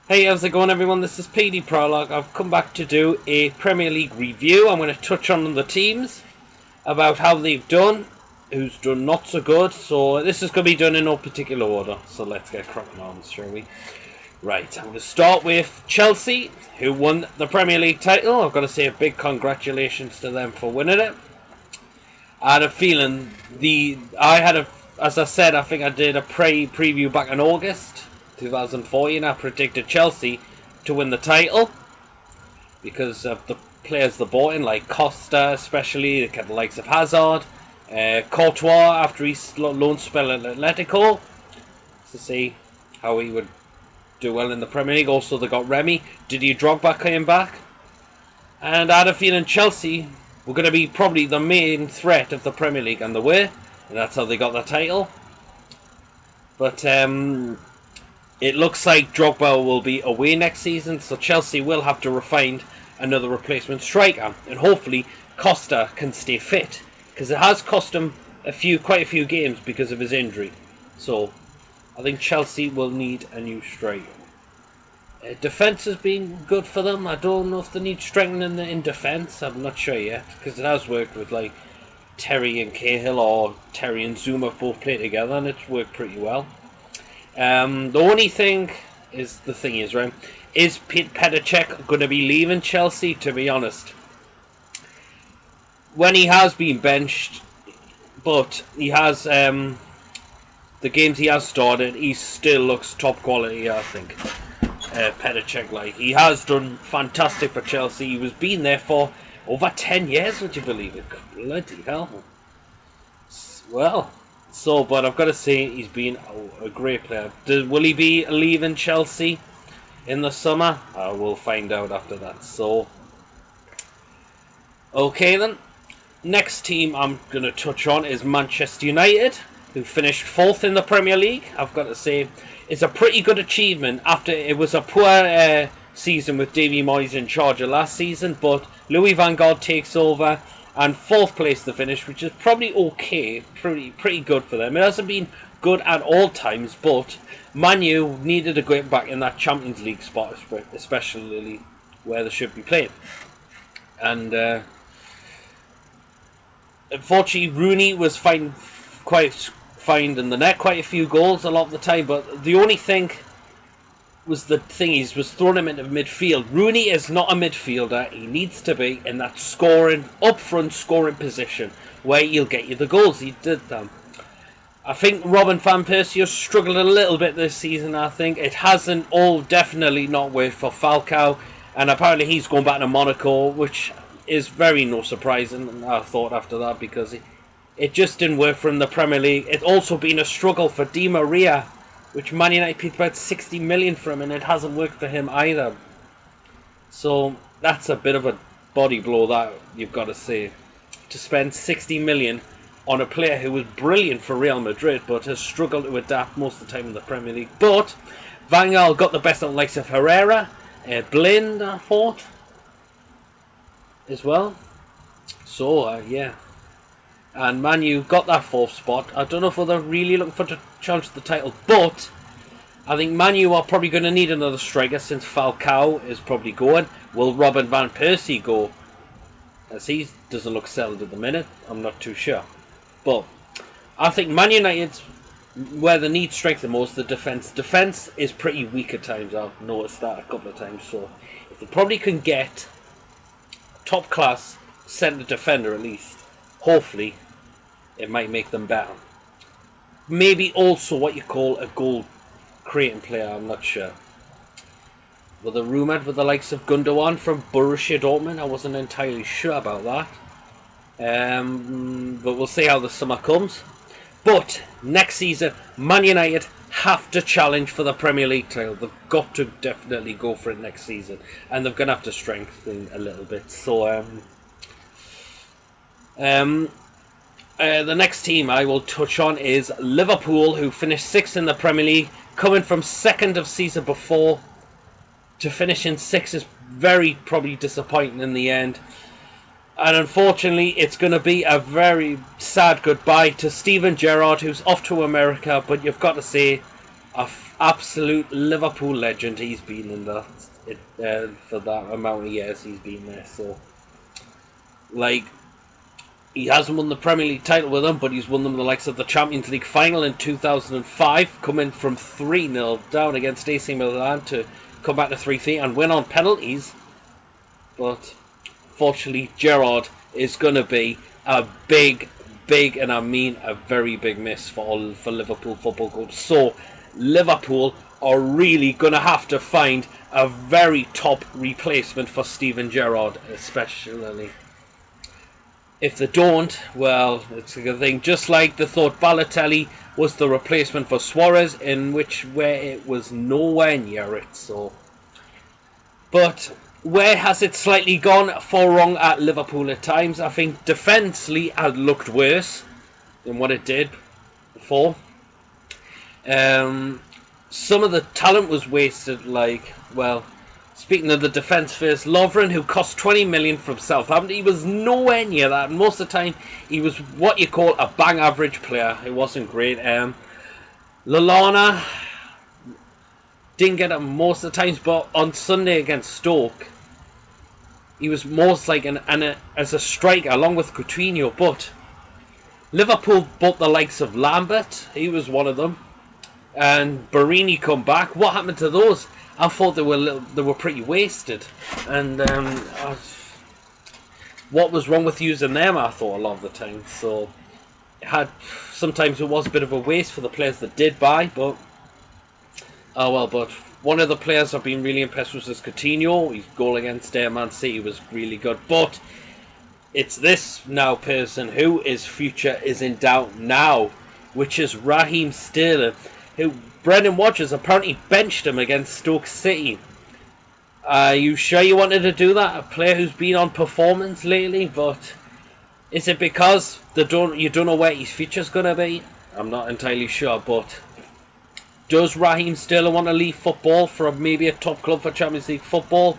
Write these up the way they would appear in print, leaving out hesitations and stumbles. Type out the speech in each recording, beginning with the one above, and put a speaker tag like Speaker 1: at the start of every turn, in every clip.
Speaker 1: Hey, how's it going, everyone? This is PD Prologue. I've come back to do a Premier League review. I'm going to touch on the teams, about how they've done, who's done not so good. So this is going to be done in no particular order. So let's get cracking on, shall we? Right, I'm going to start with Chelsea, who won the Premier League title. I've got to say a big congratulations to them for winning it. I had a feeling as I said, I think I did a preview back in August 2014. I predicted Chelsea to win the title because of the players they bought in, like Costa, especially the likes of Hazard, Courtois after his loan spell at Atletico, to see how he would do well in the Premier League. Also, they got Remy. Didier Drogba came back, and I had a feeling Chelsea were going to be probably the main threat of the Premier League, and they were, and that's how they got the title. But it looks like Drogba will be away next season, so Chelsea will have to find another replacement striker, and hopefully Costa can stay fit, because it has cost him quite a few games because of his injury. So I think Chelsea will need a new striker. Defence has been good for them. I don't know if they need strengthening in defence. I'm not sure yet, because it has worked with like Terry and Cahill, or Terry and Zouma both play together, and it's worked pretty well. The only thing is, right? Is Petr Cech going to be leaving Chelsea? To be honest, when he has been benched, but he has the games he has started, he still looks top quality. I think Petr Cech, like, he has done fantastic for Chelsea. He was been there for over 10 years. Would you believe it? Bloody hell! Well. So, but I've got to say, he's been a great player. Will he be leaving Chelsea in the summer? We'll find out after that. So, okay then. Next team I'm going to touch on is Manchester United, who finished 4th in the Premier League. I've got to say, it's a pretty good achievement after it was a poor season with Davy Moyes in charge of last season. But Louis van Gaal takes over, and 4th place to finish, which is probably okay, pretty good for them. It hasn't been good at all times, but Man U needed to get back in that Champions League spot, especially where they should be playing. And unfortunately, Rooney was quite finding the net, quite a few goals a lot of the time. But the only thing was throwing him into midfield. Rooney is not a midfielder. He needs to be in that up-front scoring position where he'll get you the goals. He did them. I think Robin van Persie has struggled a little bit this season. I think it hasn't definitely not worked for Falcao, and apparently he's going back to Monaco, which is very no surprising, I thought, after that, because it just didn't work for him in the Premier League. It's also been a struggle for Di Maria, which Man United paid about 60 million for him, and it hasn't worked for him either. So that's a bit of a body blow, that, you've got to say, to spend 60 million on a player who was brilliant for Real Madrid, but has struggled to adapt most of the time in the Premier League. But Van Gaal got the best of the likes of Herrera, Blind, I thought, as well. So yeah. And Man U got that 4th spot. I don't know if they're really looking for to challenge the title, but I think Man U are probably going to need another striker since Falcao is probably going. Will Robin van Persie go? As he doesn't look settled at the minute, I'm not too sure. But I think Man United, where they need strength the most, the defence. Defence is pretty weak at times. I've noticed that a couple of times. So if they probably can get top class centre defender at least, hopefully it might make them better. Maybe also what you call a goal creating player, I'm not sure. Were they rumoured with the likes of Gundogan from Borussia Dortmund? I wasn't entirely sure about that. But we'll see how the summer comes. But next season, Man United have to challenge for the Premier League title. They've got to definitely go for it next season, and they're going to have to strengthen a little bit. So the next team I will touch on is Liverpool, who finished 6th in the Premier League, coming from 2nd of season before. To finish in 6th is very probably disappointing in the end. And unfortunately, it's going to be a very sad goodbye to Steven Gerrard, who's off to America. But you've got to say, absolute Liverpool legend. He's been in that for that amount of years he's been there. So, like, he hasn't won the Premier League title with them, but he's won them the likes of the Champions League final in 2005, coming from 3-0 down against AC Milan to come back to 3-3 and win on penalties. But fortunately, Gerrard is going to be a big, and I mean a very big miss for Liverpool Football Club. So Liverpool are really going to have to find a very top replacement for Steven Gerrard, especially. If they don't, well, it's a good thing. Just like they thought Balotelli was the replacement for Suarez, where it was nowhere near it. So, but where has it slightly gone wrong at Liverpool at times? I think defensively had looked worse than what it did before. Some of the talent was wasted, like, well, speaking of the defence first, Lovren, who cost 20 million from Southampton, he was nowhere near that. And most of the time, he was what you call a bang average player. It wasn't great. Lallana didn't get it most of the times, but on Sunday against Stoke, he was most like as a striker along with Coutinho. But Liverpool bought the likes of Lambert. He was one of them. And Barini come back. What happened to those? I thought they were pretty wasted. And what was wrong with using them? I thought a lot of the time. So sometimes it was a bit of a waste for the players that did buy. But oh well. But one of the players I've been really impressed with is Coutinho. His goal against Man City was really good. But it's this now person whose future is in doubt now, which is Raheem Sterling, who Brendan Rodgers apparently benched him against Stoke City. Are you sure you wanted to do that? A player who's been on performance lately, but is it because you don't know where his future's going to be? I'm not entirely sure, but does Raheem Sterling want to leave football for maybe a top club for Champions League football?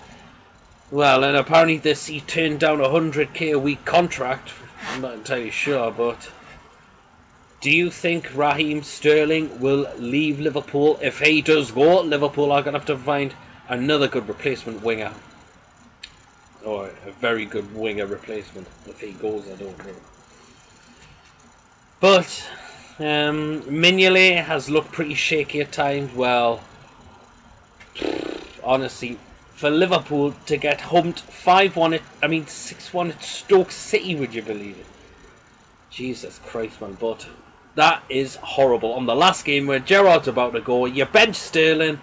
Speaker 1: Well, and apparently he turned down a 100k a week contract. I'm not entirely sure, but do you think Raheem Sterling will leave Liverpool? If he does go, Liverpool are going to have to find another good replacement winger. Or a very good winger replacement. If he goes, I don't know. But Mignolet has looked pretty shaky at times. Well, honestly, for Liverpool to get humped 6-1 at Stoke City, would you believe it? Jesus Christ, man. But that is horrible. On the last game where Gerrard's about to go, you bench Sterling.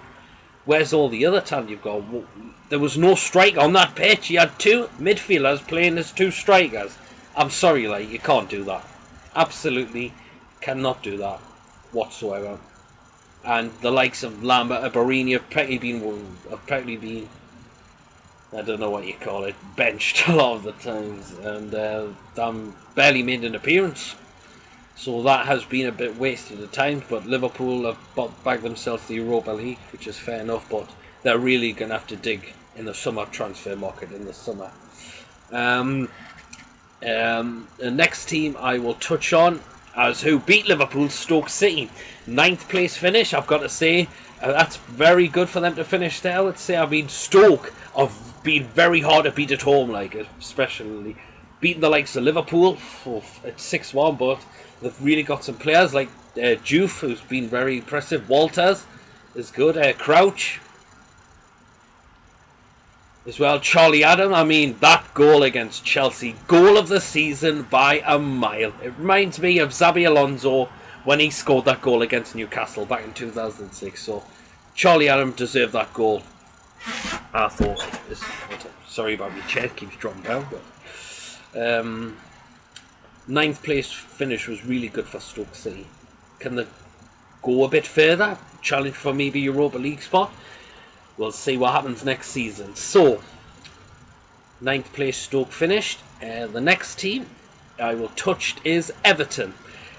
Speaker 1: Where's all the other talent you've got? There was no striker on that pitch. You had two midfielders playing as two strikers. I'm sorry, like, you can't do that. Absolutely cannot do that whatsoever. And the likes of Lambert and Barini have apparently been, I don't know what you call it, benched a lot of the times. And barely made an appearance. So that has been a bit wasted at times, but Liverpool have bagged themselves the Europa League, which is fair enough, but they're really going to have to dig in the summer transfer market in the summer. The next team I will touch on as who beat Liverpool, Stoke City. 9th place finish, I've got to say. That's very good for them to finish there, I would say. I mean, Stoke have been very hard to beat at home, like, especially beating the likes of Liverpool at 6-1, but they've really got some players like Juve, who's been very impressive. Walters is good. Crouch as well. Charlie Adam. I mean, that goal against Chelsea, goal of the season by a mile. It reminds me of Xabi Alonso when he scored that goal against Newcastle back in 2006. So Charlie Adam deserved that goal, I thought. Sorry about my chair, keeps dropping down. But 9th place finish was really good for Stoke City. Can they go a bit further? Challenge for maybe Europa League spot? We'll see what happens next season. So, 9th place Stoke finished. The next team I will touch is Everton,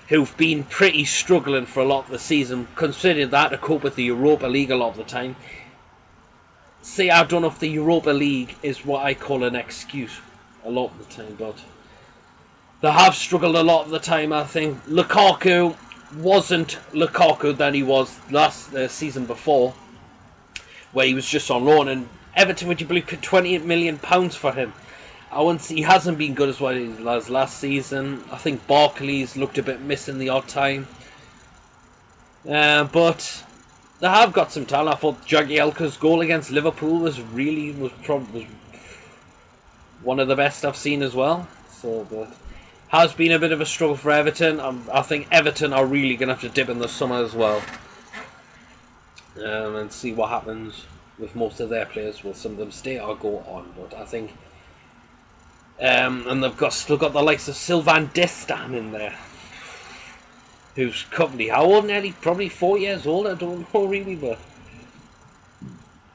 Speaker 1: who've been pretty struggling for a lot of the season, considering that to cope with the Europa League a lot of the time. See, I don't know if the Europa League is what I call an excuse a lot of the time, but they have struggled a lot of the time, I think. Lukaku wasn't Lukaku than he was last season before, where he was just on loan. And Everton, would you believe, paid £28 million for him? He hasn't been good as well as last season. I think Barkley's looked a bit missing the odd time. But they have got some talent. I thought Jagielka's goal against Liverpool was one of the best I've seen as well. So, but has been a bit of a struggle for Everton. I think Everton are really going to have to dip in the summer as well. And see what happens with most of their players. Will some of them stay or go on? But I think... and they've still got the likes of Sylvain Distin in there, who's currently, how old nearly? Probably 4 years old, I don't know really, but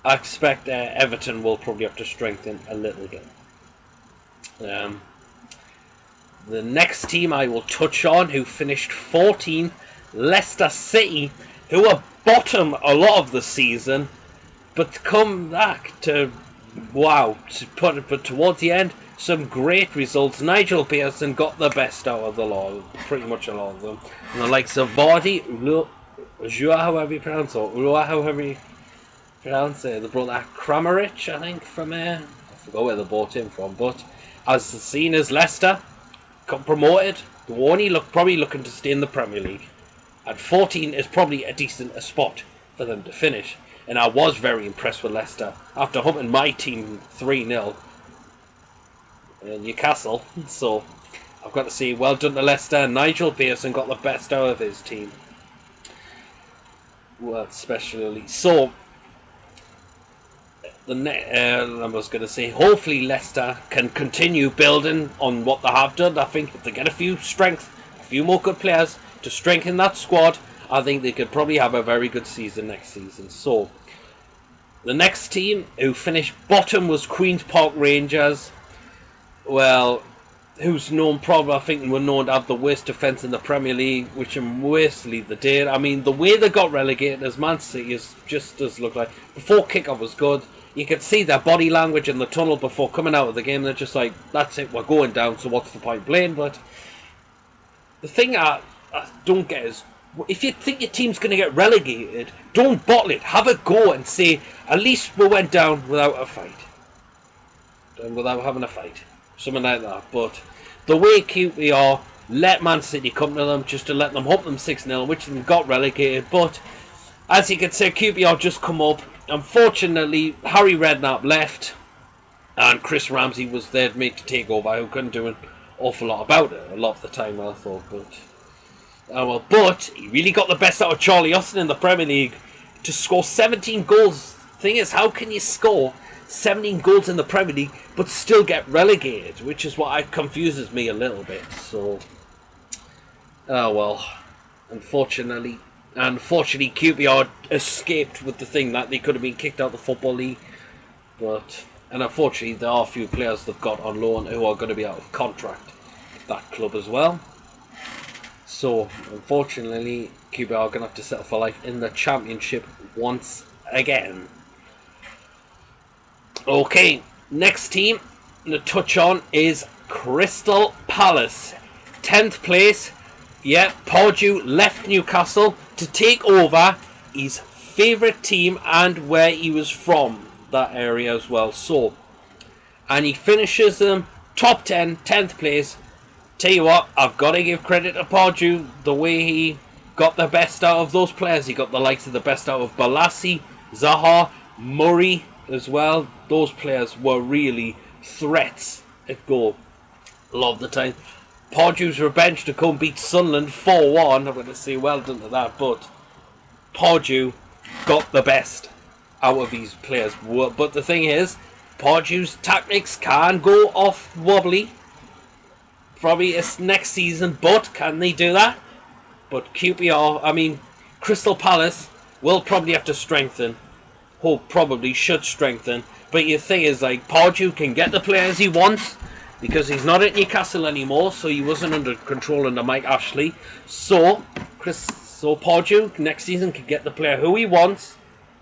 Speaker 1: I expect Everton will probably have to strengthen a little bit. The next team I will touch on, who finished 14th, Leicester City, who were bottom a lot of the season, but come back to, but towards the end, some great results. Nigel Pearson got the best out of the lot, pretty much a lot of them. And the likes of Vardy, however you pronounce it, they brought that Kramaric, I think, from I forgot where they bought him from, but as seen as Leicester got promoted, Warney probably looking to stay in the Premier League. At 14 is probably a decent spot for them to finish. And I was very impressed with Leicester after humping my team 3-0 in Newcastle. So I've got to say, well done to Leicester. Nigel Pearson got the best out of his team. Well, especially so. I was going to say, hopefully Leicester can continue building on what they have done. I think if they get a few more good players to strengthen that squad, I think they could probably have a very good season next season. So, the next team who finished bottom was Queen's Park Rangers. Well, who's known probably, I think, were known to have the worst defence in the Premier League, which mostly they did. I mean, the way they got relegated as Man City does look like. Before kickoff was good. You could see their body language in the tunnel before coming out of the game. They're just like, that's it, we're going down, so what's the point playing? But the thing I don't get is, if you think your team's going to get relegated, don't bottle it. Have a go and say, at least we went down without a fight. Without having a fight. Something like that. But the way QPR let Man City come to them, just to let them hump them 6-0, which they got relegated. But as you can see, QPR just come up. Unfortunately, Harry Redknapp left, and Chris Ramsey was there made to take over, who couldn't do an awful lot about it a lot of the time, I thought. But he really got the best out of Charlie Austin in the Premier League to score 17 goals. Thing is, how can you score 17 goals in the Premier League but still get relegated? Which is what confuses me a little bit. So, unfortunately, QPR escaped with the thing that they could have been kicked out of the Football League. And unfortunately, there are a few players they've got on loan who are going to be out of contract at that club as well. So, unfortunately, QPR are going to have to settle for life in the Championship once again. Okay, next team to touch on is Crystal Palace. 10th place. Yeah, Pardew left Newcastle to take over his favourite team and where he was from, that area as well. So, and he finishes them top 10, 10th place. Tell you what, I've got to give credit to Pardew, the way he got the best out of those players. He got the likes of the best out of Balassi, Zaha, Murray as well. Those players were really threats at goal a lot of the time. Pardew's revenge to come beat Sunderland 4-1. I'm going to say well done to that, but Pardew got the best out of these players. But the thing is, Pardew's tactics can go off wobbly. Probably it's next season, but can they do that? But Crystal Palace will probably have to strengthen. Probably should strengthen. But your thing is, like, Pardew can get the players he wants because he's not at Newcastle anymore, so he wasn't under control under Mike Ashley. So Pardew next season can get the player who he wants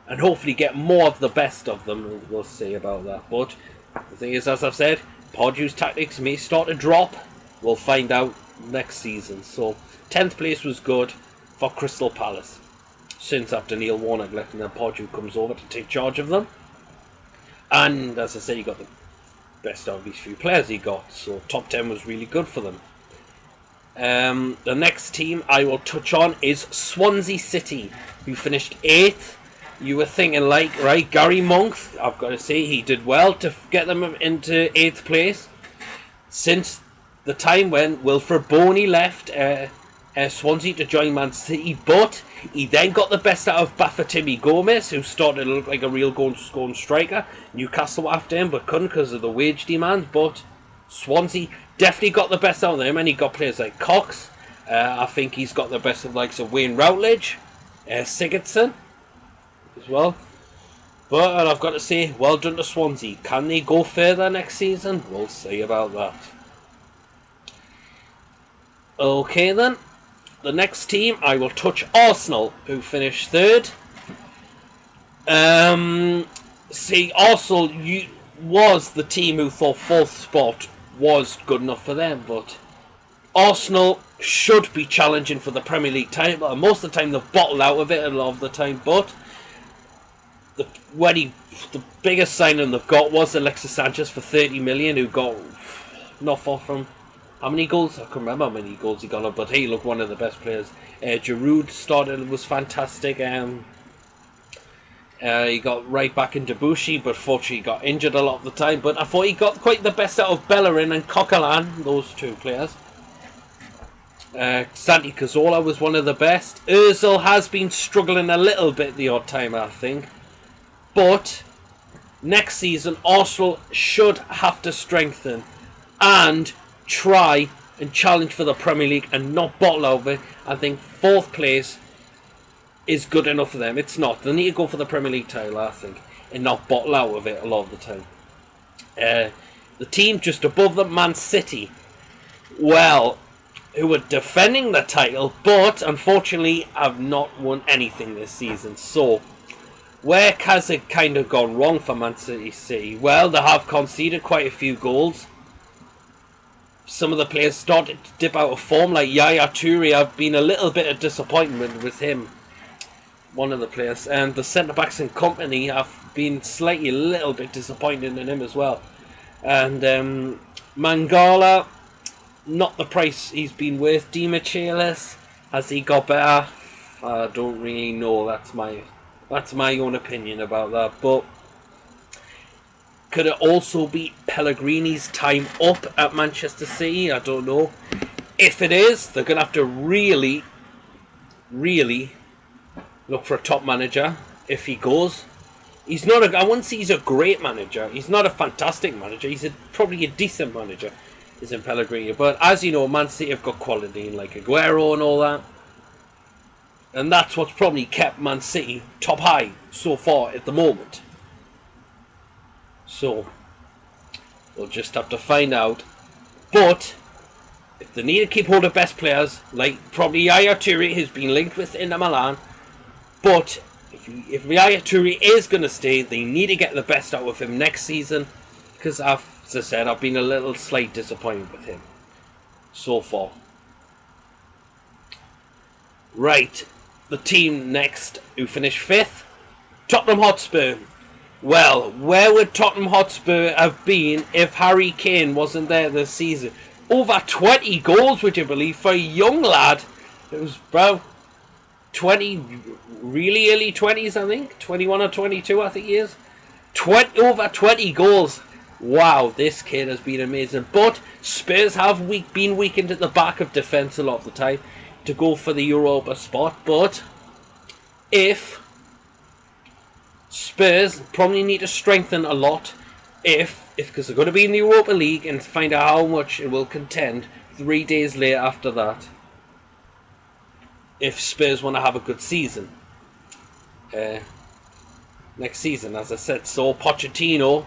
Speaker 1: and hopefully get more of the best of them. We'll see about that. But the thing is, as I've said, Pardew's tactics may start to drop. We'll find out next season. So 10th place was good. for Crystal Palace. Since after Neil Warnock left and then Porteous comes over to take charge of them. And as I said, he got the best out of these few players he got. So top 10 was really good for them. The next team I will touch on is Swansea City, who finished 8th. You were thinking, like, right, Gary Monk, I've got to say, he did well to get them into 8th place. Since the time when Wilfred Boney left Swansea to join Man City, but he then got the best out of Bafétimbi Gomes, who started to look like a real goal-scoring striker. Newcastle were after him, but couldn't because of the wage demands. But Swansea definitely got the best out of them, and he got players like Cox. I think he's got the best of the likes of Wayne Routledge, Sigurdsson as well. But I've got to say, well done to Swansea. Can they go further next season? We'll see about that. Okay then. The next team, I will touch Arsenal, who finished 3rd. See, Arsenal was the team who thought 4th spot was good enough for them, but Arsenal should be challenging for the Premier League title, and most of the time they've bottled out of it a lot of the time, but the biggest signing they've got was Alexis Sanchez for 30 million, who got not far from how many goals? I can't remember how many goals he got, but he looked one of the best players. Giroud started, was fantastic. He got right back in Debussy, but fortunately he got injured a lot of the time. But I thought he got quite the best out of Bellerin and Coquelin, those two players. Santi Cazorla was one of the best. Ozil has been struggling a little bit the odd time, I think. But next season, Arsenal should have to strengthen and try and challenge for the Premier League and not bottle out it. I think 4th place is good enough for them. It's not. They need to go for the Premier League title, I think, and not bottle out of it a lot of the time. The team just above them, Man City, well, who were defending the title, but unfortunately have not won anything this season. So, where has it kind of gone wrong for Man City? Well, they have conceded quite a few goals. Some of the players started to dip out of form, like Yaya Toure. I've been a little bit of disappointment with him, one of the players. And the centre-backs and company have been slightly a little bit disappointed in him as well. And Mangala, not the price he's been worth. Di Michelis, has he got better? I don't really know. That's my own opinion about that. But could it also be Pellegrini's time up at Manchester City? I don't know. If it is, they're going to have to really, really look for a top manager if he goes. He's not I wouldn't say he's a great manager. He's not a fantastic manager. He's probably a decent manager, isn't Pellegrini. But as you know, Man City have got quality in like Aguero and all that. And that's what's probably kept Man City top high so far at the moment. So, we'll just have to find out. But, if they need to keep hold of best players, like probably Yaya Toure, who's been linked with Inter Milan, but if Yaya Toure is going to stay, they need to get the best out of him next season, because as I said, I've been a little slight disappointed with him so far. Right, the team next who finished 5th, Tottenham Hotspur. Well, where would Tottenham Hotspur have been if Harry Kane wasn't there this season? Over 20 goals, would you believe, for a young lad. It was about 20, really early 20s, I think. 21 or 22, I think he is. Over 20 goals. Wow, this kid has been amazing. But Spurs have been weakened at the back of defence a lot of the time to go for the Europa spot. But if Spurs probably need to strengthen a lot because they're going to be in the Europa League and find out how much it will contend 3 days later after that. If Spurs want to have a good season next season, as I said. So Pochettino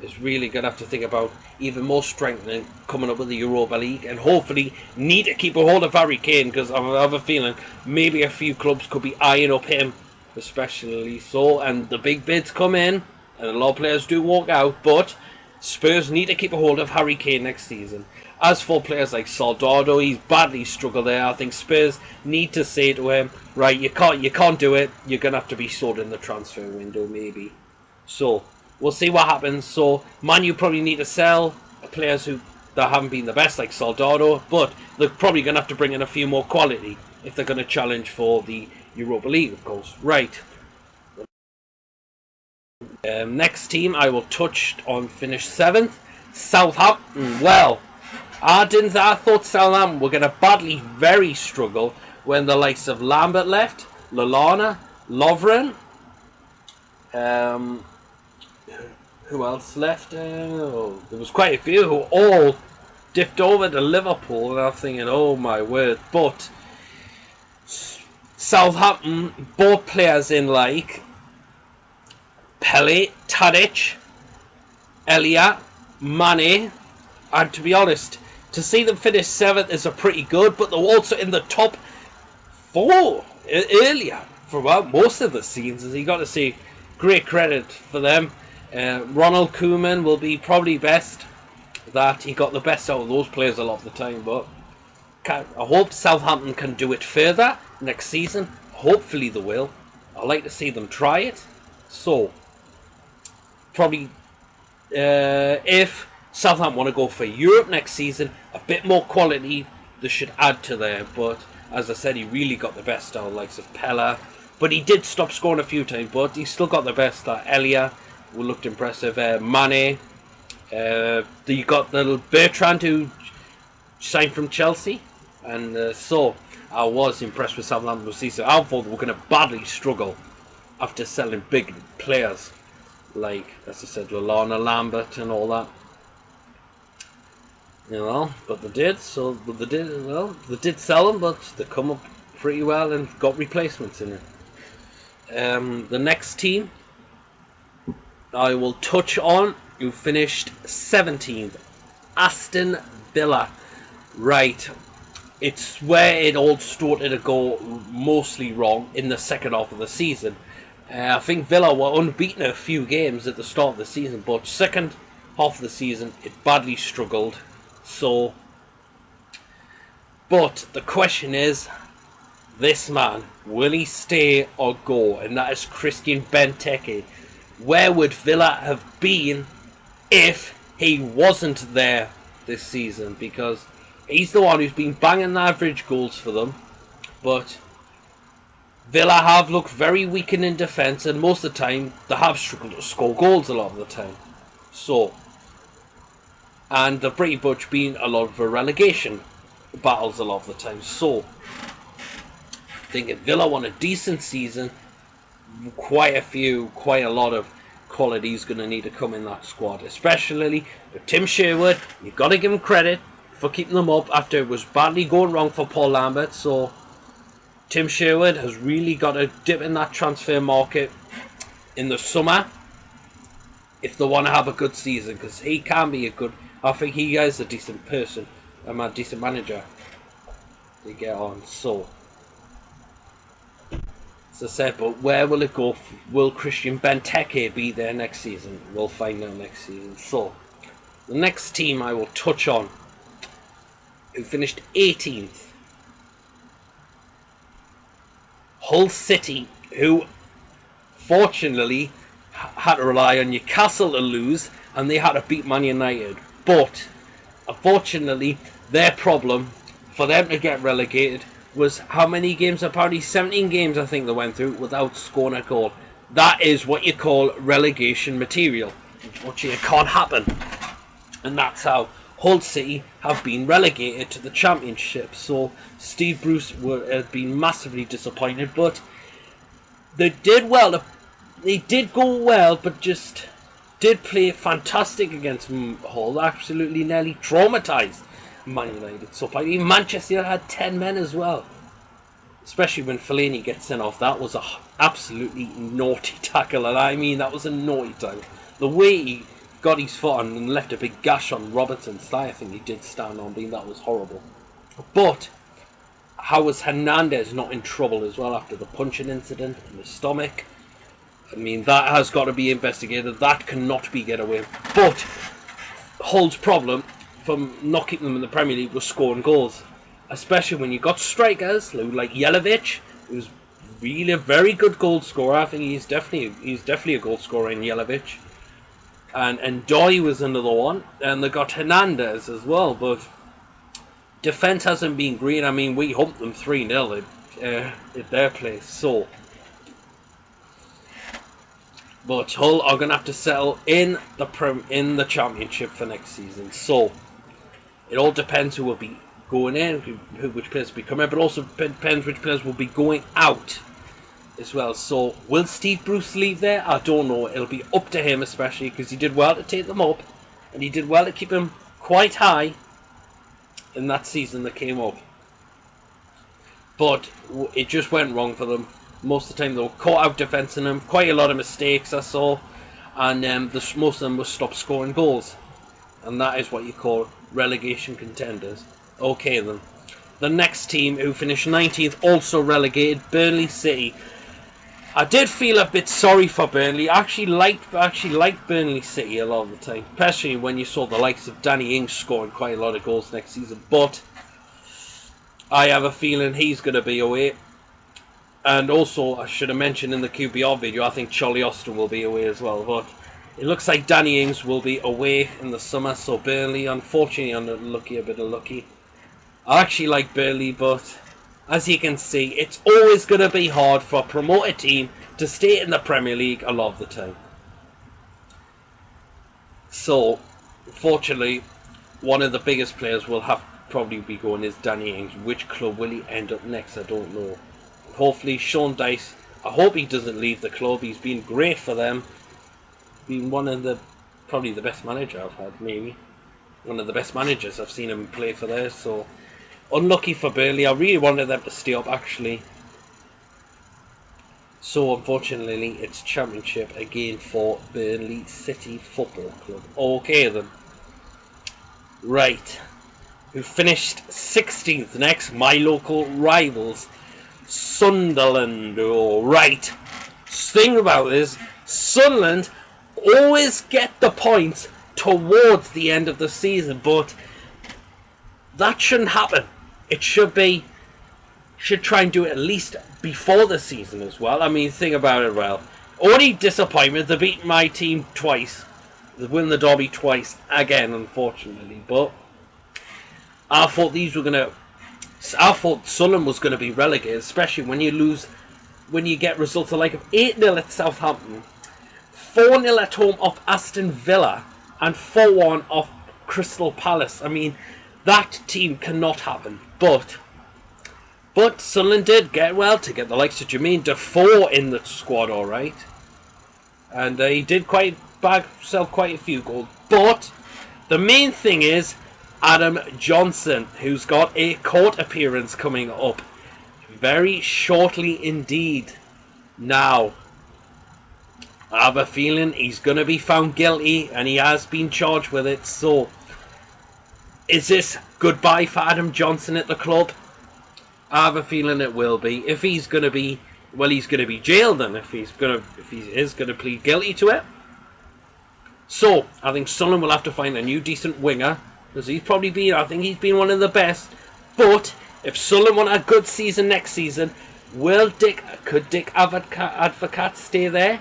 Speaker 1: is really going to have to think about even more strengthening coming up with the Europa League, and hopefully need to keep a hold of Harry Kane, because I have a feeling maybe a few clubs could be eyeing up him especially so, and the big bids come in and a lot of players do walk out, but Spurs need to keep a hold of Harry Kane next season. As for players like Soldado, he's badly struggled there. I think Spurs need to say to him, right, you can't do it. You're gonna have to be sold in the transfer window, maybe. So we'll see what happens. So Man U probably need to sell players that haven't been the best, like Soldado, but they're probably gonna have to bring in a few more quality if they're gonna challenge for the Europa League, of course. Right. Next team I will touch on, finished 7th, Southampton. Well, I thought Southampton were going to very struggle when the likes of Lambert left, Lallana, Lovren, who else left? There was quite a few who all dipped over to Liverpool, and I'm thinking, oh my word. But Southampton bought players in like Pele, Tadic, Elia, Mane, and to be honest, to see them finish 7th is a pretty good, but they're also in the top 4 earlier for most of the seasons. You got to say, great credit for them. Ronald Koeman will be probably best that he got the best out of those players a lot of the time, but I hope Southampton can do it further next season. Hopefully they will. I like to see them try it. So probably if Southampton want to go for Europe next season, a bit more quality they should add to there. But as I said, he really got the best out of the likes of Pella. But he did stop scoring a few times, but he still got the best. Elia, who looked impressive. Mane. You got little Bertrand, who signed from Chelsea. And so I was impressed with Southampton this season. I thought they were going to badly struggle after selling big players like, as I said, Lallana, Lambert and all that. You know, but they did. So they did sell them, but they come up pretty well and got replacements in it. The next team I will touch on, who finished 17th, Aston Villa. Right, it's where it all started to go mostly wrong in the second half of the season. I think Villa were unbeaten a few games at the start of the season, but second half of the season it badly struggled. So, but the question is, this man, will he stay or go? And that is Christian Benteke. Where would Villa have been if he wasn't there this season? Because he's the one who's been banging the average goals for them, but Villa have looked very weakened in defence, and most of the time they have struggled to score goals a lot of the time. So, and they've pretty much been a lot of relegation battles a lot of the time. So, I think if Villa won a decent season, quite a lot of quality is going to need to come in that squad, especially with Tim Sherwood. You've got to give him credit for keeping them up after it was badly going wrong for Paul Lambert. So Tim Sherwood has really got to dip in that transfer market in the summer if they want to have a good season, because he can be a good, I think he is a decent person, a decent manager to get on. So as I said, but where will it go? Will Christian Benteke be there next season? We'll find out next season. So the next team I will touch on, who finished 18th, Hull City, who fortunately had to rely on Newcastle to lose, and they had to beat Man United. But unfortunately, their problem for them to get relegated was how many games? Apparently 17 games I think they went through without scoring a goal. That is what you call relegation material, which can't happen. And that's how Hull City have been relegated to the Championship. So Steve Bruce has been massively disappointed, but they did well. They did go well, but just did play fantastic against Hull. Absolutely nearly traumatised Man United. So even Manchester had 10 men as well. Especially when Fellaini gets sent off. That was a absolutely naughty tackle. And I mean, that was a naughty tackle. The way he got his foot on and left a big gash on Robertson's thigh, I think he did stand on, being that was horrible. But how was Hernandez not in trouble as well after the punching incident in the stomach? I mean, that has got to be investigated. That cannot be get away. But Hull's problem from not keeping them in the Premier League was scoring goals, especially when you got strikers like Jelavic, who's really a very good goal scorer. I think he's definitely a goal scorer in Jelavic, and Doy was another one, and they got Hernandez as well. But defense hasn't been great. I mean, we humped them 3-0 at their place. So, but Hull are going to have to settle in the Championship for next season. So it all depends who will be going in, which players will be coming in, but also depends which players will be going out as well. So will Steve Bruce leave there? I don't know. It'll be up to him, especially because he did well to take them up, and he did well to keep them quite high in that season that came up. But it just went wrong for them. Most of the time they were caught out defensing them. Quite a lot of mistakes I saw, and most of them were stopped scoring goals, and that is what you call relegation contenders. Okay then. The next team, who finished 19th, also relegated, Burnley City. I did feel a bit sorry for Burnley. I actually liked Burnley City a lot of the time, especially when you saw the likes of Danny Ings scoring quite a lot of goals next season. But I have a feeling he's going to be away. And also, I should have mentioned in the QPR video, I think Charlie Austin will be away as well. But it looks like Danny Ings will be away in the summer, so Burnley, unfortunately, a bit unlucky. I actually like Burnley, but as you can see, it's always going to be hard for a promoted team to stay in the Premier League a lot of the time. So, fortunately, one of the biggest players will have probably be going is Danny Ings. Which club will he end up next? I don't know. Hopefully, Sean Dyche, I hope he doesn't leave the club. He's been great for them. Been one of the, probably the best manager I've had, maybe. One of the best managers I've seen him play for there, so unlucky for Burnley. I really wanted them to stay up, actually. So, unfortunately, it's Championship again for Burnley City Football Club. Okay, then. Right. Who finished 16th next? My local rivals, Sunderland. Oh, right. Thing about this, Sunderland always get the points towards the end of the season, but that shouldn't happen. It should try and do it at least before the season as well. I mean, think about it, well. Only disappointment, they beat my team twice. They win the derby twice, again, unfortunately. But I thought Sunderland was going to be relegated, especially when you get results like 8-0 at Southampton, 4-0 at home off Aston Villa, and 4-1 off Crystal Palace. I mean, that team cannot happen. But Sunderland did get to get the likes of Jermaine Defoe in the squad, alright. And he did bag himself quite a few goals. But the main thing is Adam Johnson, who's got a court appearance coming up very shortly indeed. Now, I have a feeling he's going to be found guilty, and he has been charged with it. So, is this goodbye for Adam Johnson at the club? I have a feeling it will be. If he's going to be, well, he's going to be jailed then. If he is going to plead guilty to it. So, I think Sunderland will have to find a new decent winger, because I think he's been one of the best. But if Sunderland want a good season next season, could Dick Advocat stay there?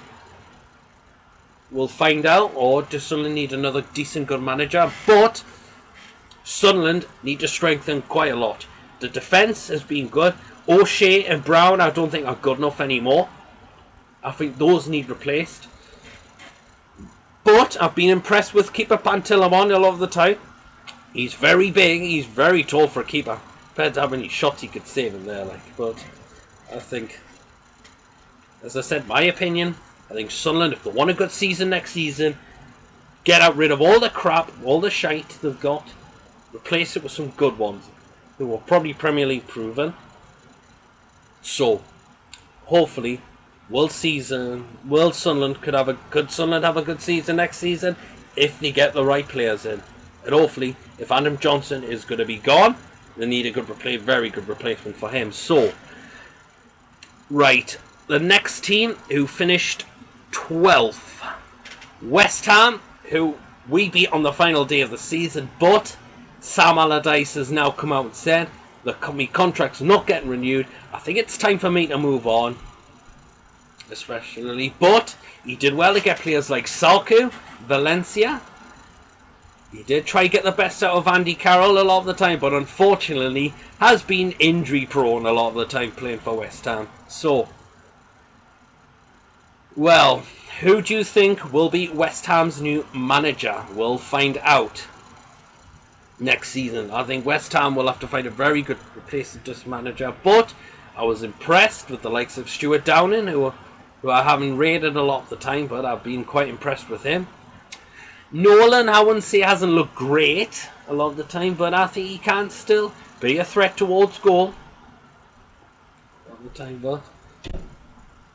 Speaker 1: We'll find out. Or does Sunderland need another decent good manager? But Sunderland need to strengthen quite a lot. The defence has been good. O'Shea and Brown I don't think are good enough anymore. I think those need replaced. But I've been impressed with keeper Pantilimon a lot of the time. He's very big, he's very tall for a keeper. Compared to how many shots he could save in there, But I think, as I said, my opinion, I think Sunderland, if they want a good season next season, get rid of all the crap, all the shite they've got, replace it with some good ones who are probably Premier League proven. So, hopefully, Sunderland have a good season next season if they get the right players in. And hopefully, if Adam Johnson is going to be gone, they need a very good replacement for him. So, right, the next team who finished 12th, West Ham, who we beat on the final day of the season, but Sam Allardyce has now come out and said the company contract's not getting renewed. I think it's time for me to move on. Especially, but he did well to get players like Salku, Valencia. He did try to get the best out of Andy Carroll a lot of the time, but unfortunately has been injury prone a lot of the time playing for West Ham. So, well, who do you think will be West Ham's new manager? We'll find out next season. I think West Ham will have to find a very good replacement manager, but I was impressed with the likes of Stuart Downing, who I haven't rated a lot of the time, but I've been quite impressed with him. Nolan, I wouldn't say hasn't looked great a lot of the time, but I think he can still be a threat towards goal a lot of the time. But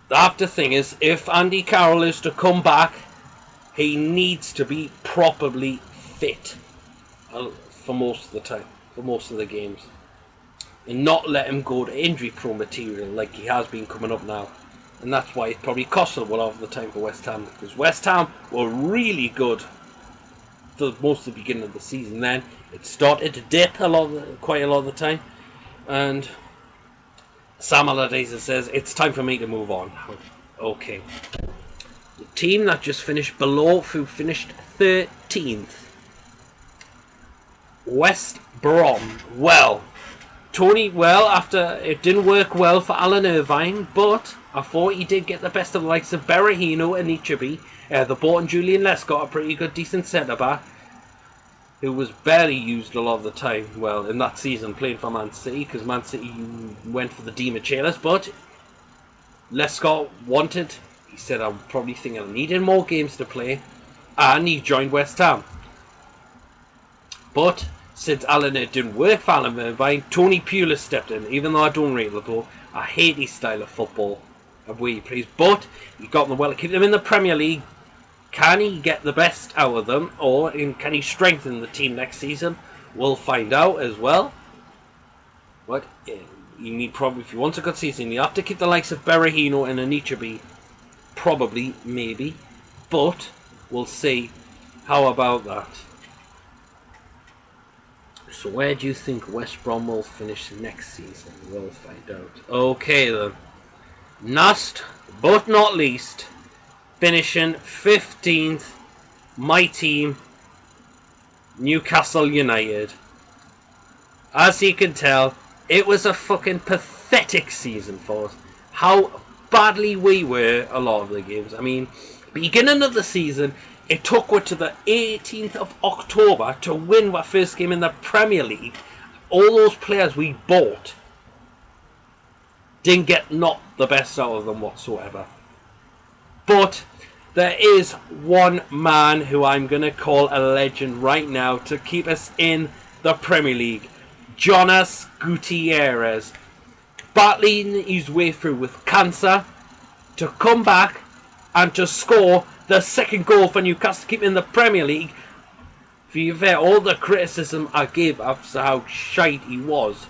Speaker 1: the after thing is, if Andy Carroll is to come back, he needs to be properly fit for most of the time, for most of the games, and not let him go to injury-prone material like he has been coming up now. And that's why it probably cost a lot of the time for West Ham, because West Ham were really good for most of the beginning of the season. Then it started to dip quite a lot of the time, and Sam Allardyce says it's time for me to move on. Okay, the team that just finished below, who finished 13th, West Brom. Well, after it didn't work well for Alan Irvine, but I thought he did get the best of the likes of Berahino and Ichibi. The bought and Julian Lescott, a pretty good, decent centre-back, who was barely used a lot of the time, well, in that season, playing for Man City, because Man City went for the Di Michelis, but Lescott wanted, he said, I'm probably thinking I needed more games to play, and he joined West Ham. But since it didn't work for Alan Irvine, Tony Pulis stepped in. Even though I don't rate the ball, I hate his style of football and way he plays, but he got them well to keep them in the Premier League. Can he get the best out of them, or can he strengthen the team next season? We'll find out as well. But you need probably, if you want a good season, you have to keep the likes of Berahino and Anichebe. Probably, maybe, but we'll see. How about that? So where do you think West Brom will finish next season? We'll find out. Okay then. Last but not least, finishing 15th, my team, Newcastle United. As you can tell, it was a fucking pathetic season for us. How badly we were a lot of the games. I mean, beginning of the season, it took us to the 18th of October to win our first game in the Premier League. All those players we bought didn't get not the best out of them whatsoever. But there is one man who I'm going to call a legend right now to keep us in the Premier League. Jonas Gutierrez. Battling his way through with cancer to come back and to score the second goal for Newcastle to keep in the Premier League. For you fair, all the criticism I gave after how shite he was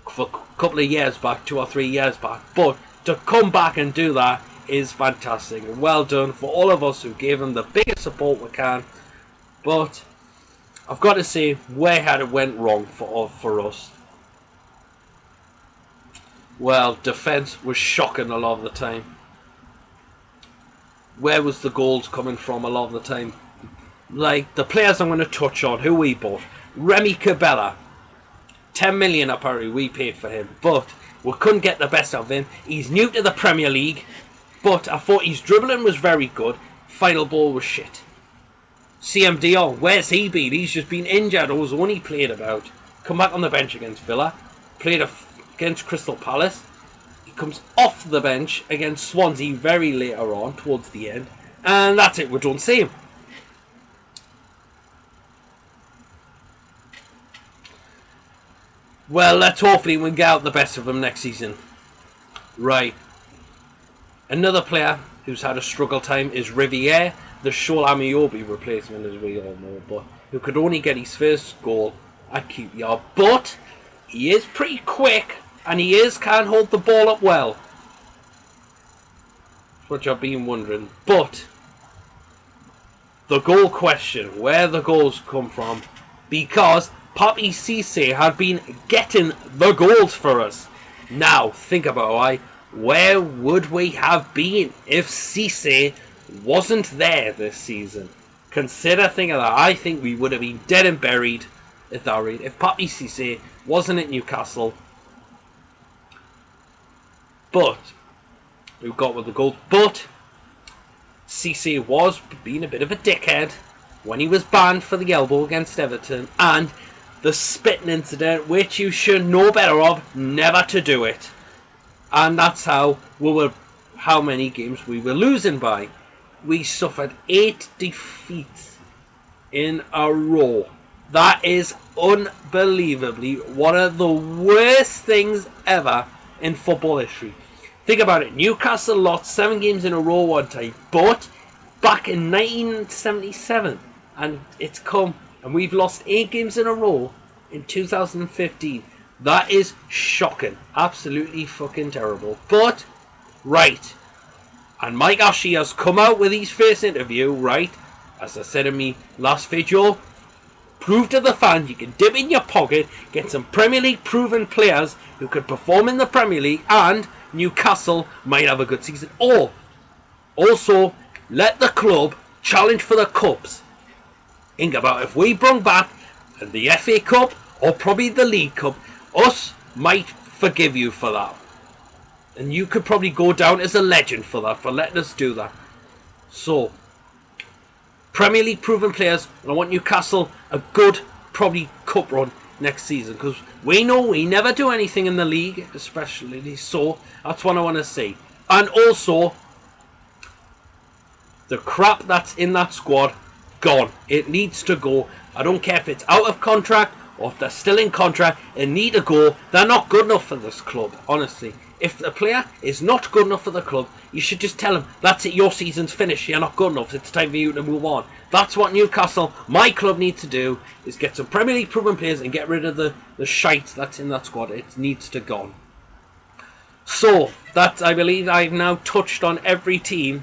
Speaker 1: for a couple of years back, 2 or 3 years back, but to come back and do that is fantastic. And well done for all of us who gave him the biggest support we can. But I've got to say, where had it went wrong for us? Well, defence was shocking a lot of the time. Where was the goals coming from a lot of the time? Like, the players I'm going to touch on, who we bought. Remy Cabella. 10 million apparently we paid for him, but we couldn't get the best out of him. He's new to the Premier League, but I thought his dribbling was very good. Final ball was shit. CM Dion, where's he been? He's just been injured, or was the one he played about. Come back on the bench against Villa. Played against Crystal Palace. He comes off the bench against Swansea very later on, towards the end. And that's it, we don't see him. Well, let's hopefully we get out the best of him next season. Right. Another player who's had a struggle time is Riviere, the Shoal Amiobi replacement, as we all know, but who could only get his first goal at QPR. But he is pretty quick, and he can hold the ball up well. That's what I've been wondering. But the goal question, where the goals come from, because Papi Cisse had been getting the goals for us. Now, think about it, where would we have been if Cisse wasn't there this season? Consider thinking of that. I think we would have been dead and buried at that rate if Papi Cisse wasn't at Newcastle. But we got with the goals. But Cisse was being a bit of a dickhead when he was banned for the elbow against Everton, and the spitting incident, which you should know better of, never to do it. And that's how many games we were losing by. We suffered 8 defeats in a row. That is unbelievably one of the worst things ever in football history. Think about it. Newcastle lost 7 games in a row one time, but back in 1977, and it's come, and we've lost 8 games in a row in 2015. That is shocking. Absolutely fucking terrible. But, right, and Mike Ashley has come out with his first interview, right, as I said in my last video, prove to the fans you can dip in your pocket, get some Premier League proven players who could perform in the Premier League, and Newcastle might have a good season. Or, also, let the club challenge for the cups. Think about if we bring back the FA Cup, or probably the League Cup, us might forgive you for that. And you could probably go down as a legend for that, for letting us do that. So, Premier League proven players, and I want Newcastle a good, probably, cup run next season. Because we know we never do anything in the league, especially, so that's what I want to see. And also, the crap that's in that squad, gone. It needs to go. I don't care if it's out of contract or if they're still in contract, it need to go. They're not good enough for this club, honestly. If a player is not good enough for the club, you should just tell him, that's it, your season's finished, you're not good enough, it's time for you to move on. That's what Newcastle, my club, need to do, is get some Premier League proven players and get rid of the shite that's in that squad. It needs to go. So, that, I believe I've now touched on every team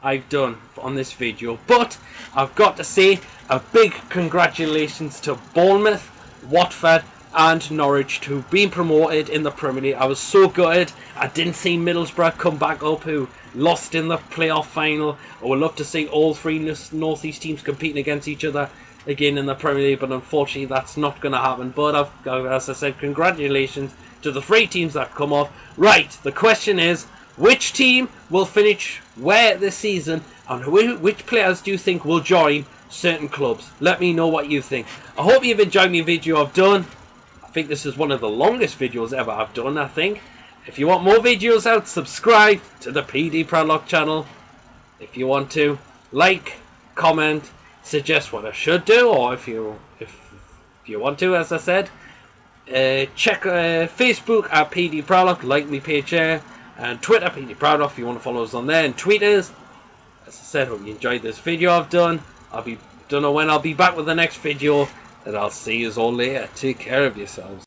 Speaker 1: I've done on this video, but I've got to say a big congratulations to Bournemouth, Watford and Norwich to being promoted in the Premier League. I was so gutted I didn't see Middlesbrough come back up, who lost in the playoff final. I would love to see all 3 North East teams competing against each other again in the Premier League, but unfortunately that's not going to happen. But as I said, congratulations to the 3 teams that come off. Right, the question is, which team will finish where this season, and which players do you think will join certain clubs? Let me know what you think. I hope you've enjoyed my video I've done. I think this is one of the longest videos ever I've done, I think. If you want more videos out, subscribe to the PD Proudlock channel. If you want to, like, comment, suggest what I should do, or if you want to, as I said, check Facebook at PD Proudlock, like me page there, and Twitter, PD Proudlock, if you want to follow us on there, and tweet us. As I said, hope you enjoyed this video I've done. Don't know when I'll be back with the next video, and I'll see you all later. Take care of yourselves.